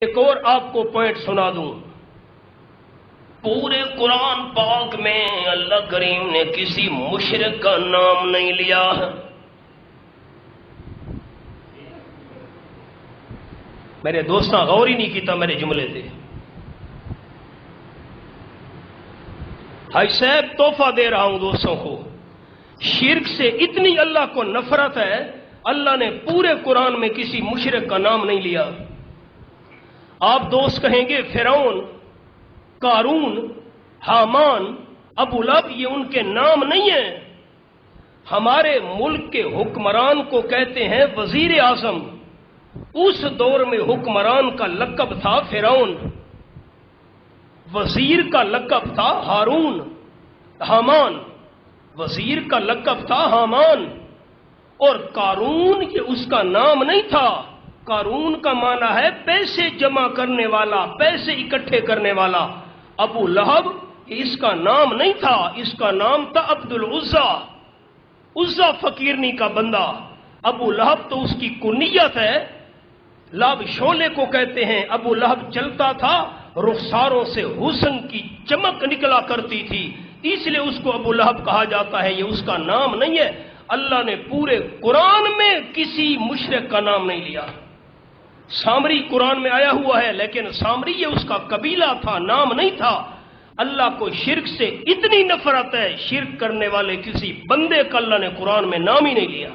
ایک اور آپ کو پوائنٹ سنا دوں، پورے قرآن پاک میں اللہ کریم نے کسی مشرک کا نام نہیں لیا ہے۔ میرے دوستاں غور ہی نہیں کیتا میرے جملے تھے۔ حاج صاحب تحفہ دے رہا ہوں دوستوں کو، شرک سے اتنی اللہ کو نفرت ہے، اللہ نے پورے قرآن میں کسی مشرک کا نام نہیں لیا۔ آپ دوست کہیں گے فرعون، قارون، حامان، ابو لہب یہ ان کے نام نہیں ہیں۔ ہمارے ملک کے حکمران کو کہتے ہیں وزیر اعظم، اس دور میں حکمران کا لقب تھا فرعون، وزیر کا لقب تھا ہارون، حامان وزیر کا لقب تھا حامان، اور قارون یہ اس کا نام نہیں تھا۔ قارون کا معنی ہے پیسے جمع کرنے والا، پیسے اکٹھے کرنے والا۔ ابو لہب اس کا نام نہیں تھا، اس کا نام تھا عبد العزا، عزا فقیرنی کا بندہ۔ ابو لہب تو اس کی کنیت ہے، لہب شعلے کو کہتے ہیں۔ ابو لہب چلتا تھا، رخساروں سے حسن کی چمک نکلا کرتی تھی، اس لیے اس کو ابو لہب کہا جاتا ہے، یہ اس کا نام نہیں ہے۔ اللہ نے پورے قرآن میں کسی مشرک کا نام نہیں لیا۔ سامری قرآن میں آیا ہوا ہے، لیکن سامری یہ اس کا قبیلہ تھا، نام نہیں تھا۔ اللہ کو شرک سے اتنی نفرت ہے، شرک کرنے والے کسی بندے کا اللہ نے قرآن میں نام ہی نہیں لیا۔